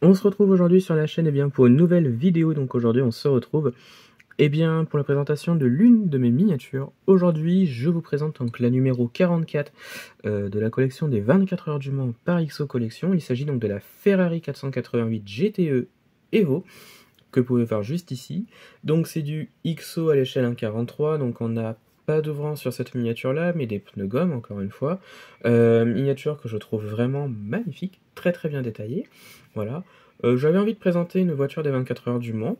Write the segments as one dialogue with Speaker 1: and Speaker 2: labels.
Speaker 1: On se retrouve aujourd'hui sur la chaîne pour une nouvelle vidéo. Donc aujourd'hui on se retrouve pour la présentation de l'une de mes miniatures. Aujourd'hui je vous présente donc la numéro 44 de la collection des 24 heures du Mans par XO Collection. Il s'agit donc de la Ferrari 488 GTE Evo que vous pouvez voir juste ici. Donc c'est du XO à l'échelle 1,43, donc on n'a pas d'ouvrant sur cette miniature là, mais des pneus gomme encore une fois. Miniature que je trouve vraiment magnifique, très très bien détaillée. Voilà. J'avais envie de présenter une voiture des 24 heures du Mans,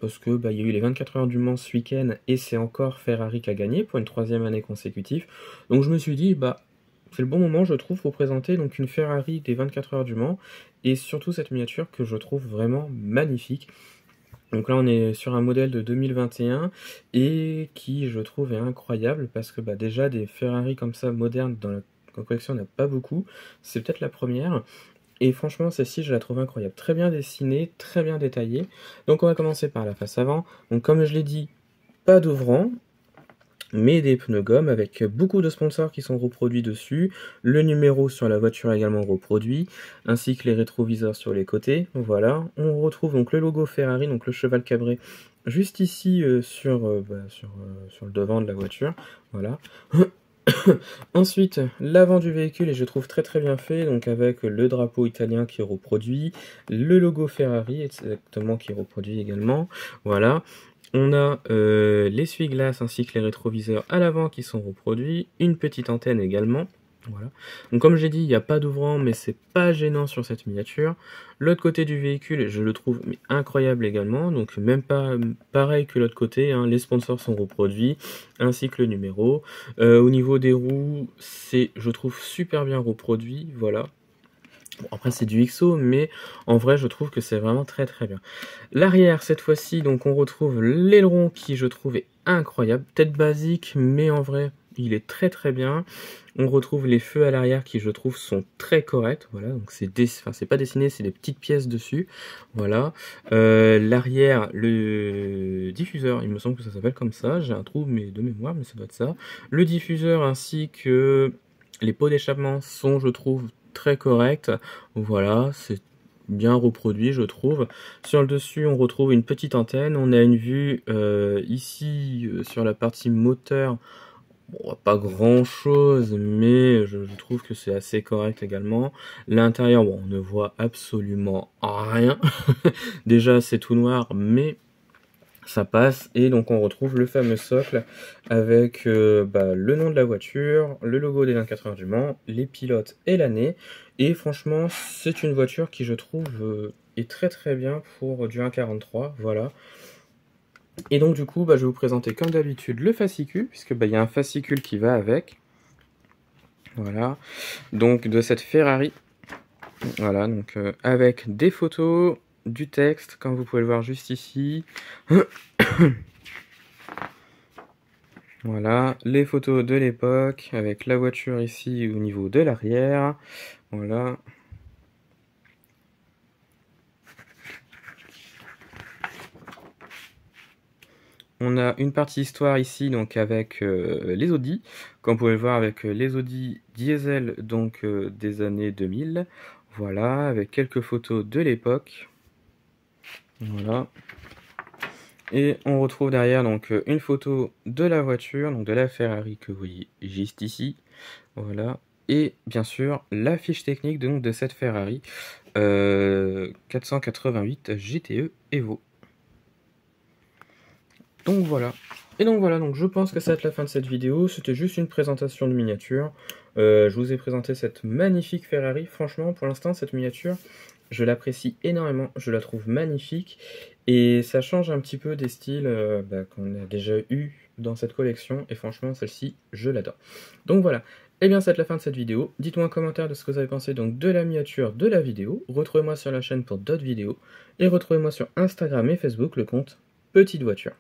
Speaker 1: parce que il y a eu les 24 heures du Mans ce week-end, et c'est encore Ferrari qui a gagné pour une 3e année consécutive. Donc je me suis dit, c'est le bon moment, je trouve, pour présenter donc une Ferrari des 24 heures du Mans, et surtout cette miniature que je trouve vraiment magnifique. Donc là on est sur un modèle de 2021 et qui je trouve est incroyable parce que déjà des Ferrari comme ça modernes dans la collection il n'y en a pas beaucoup, c'est peut-être la première. Et franchement celle-ci je la trouve incroyable, très bien dessinée, très bien détaillée. Donc on va commencer par la face avant. Donc comme je l'ai dit, pas d'ouvrant, mais des pneus gomme avec beaucoup de sponsors qui sont reproduits dessus, le numéro sur la voiture également reproduit, ainsi que les rétroviseurs sur les côtés. Voilà, on retrouve donc le logo Ferrari, donc le cheval cabré, juste ici sur le devant de la voiture. Voilà. Ensuite, l'avant du véhicule, et je trouve très très bien fait, donc avec le drapeau italien qui est reproduit, le logo Ferrari exactement qui est reproduit également. Voilà. On a l'essuie-glace ainsi que les rétroviseurs à l'avant qui sont reproduits, une petite antenne également. Voilà. Donc comme j'ai dit, il n'y a pas d'ouvrant, mais c'est pas gênant sur cette miniature. L'autre côté du véhicule, je le trouve incroyable également. Donc même pas pareil que l'autre côté, hein, les sponsors sont reproduits, ainsi que le numéro. Au niveau des roues, c'est, je trouve, super bien reproduit. Voilà. Bon, après c'est du XO, mais en vrai je trouve que c'est vraiment très très bien. L'arrière cette fois-ci, donc on retrouve l'aileron qui je trouve est incroyable, peut-être basique, mais en vrai il est très très bien. On retrouve les feux à l'arrière qui je trouve sont très corrects, voilà, donc c'est pas dessiné, c'est des petites pièces dessus, voilà. L'arrière, le diffuseur, il me semble que ça s'appelle comme ça, j'ai un trou de mémoire, mais ça doit être ça. Le diffuseur ainsi que les pots d'échappement sont, je trouve, très corrects, voilà, c'est bien reproduit je trouve. Sur le dessus on retrouve une petite antenne, on a une vue ici sur la partie moteur. Bon, pas grand chose, mais je trouve que c'est assez correct également. L'intérieur, bon, on ne voit absolument rien. Déjà, c'est tout noir, mais ça passe. Et donc, on retrouve le fameux socle avec le nom de la voiture, le logo des 24 heures du Mans, les pilotes et l'année. Et franchement, c'est une voiture qui, je trouve, est très très bien pour du 1,43. Voilà. Et donc du coup, je vais vous présenter comme d'habitude le fascicule, puisque il y a un fascicule qui va avec. Voilà, donc de cette Ferrari. Voilà, donc avec des photos, du texte, comme vous pouvez le voir juste ici. Voilà, les photos de l'époque, avec la voiture ici au niveau de l'arrière. Voilà. On a une partie histoire ici, donc avec les Audi, comme vous pouvez le voir avec les Audi diesel, donc des années 2000. Voilà, avec quelques photos de l'époque. Voilà. Et on retrouve derrière donc une photo de la voiture, donc de la Ferrari que vous voyez juste ici. Voilà. Et bien sûr la fiche technique donc, de cette Ferrari 488 GTE Evo. Donc voilà. Et donc voilà, donc je pense que ça va être la fin de cette vidéo. C'était juste une présentation de miniature. Je vous ai présenté cette magnifique Ferrari. Franchement, pour l'instant, cette miniature, je l'apprécie énormément. Je la trouve magnifique. Et ça change un petit peu des styles qu'on a déjà eu dans cette collection. Et franchement, celle-ci, je l'adore. Donc voilà. Et bien, ça va être la fin de cette vidéo. Dites-moi en commentaire de ce que vous avez pensé donc de la miniature de la vidéo. Retrouvez-moi sur la chaîne pour d'autres vidéos. Et retrouvez-moi sur Instagram et Facebook, le compte Petite Voiture.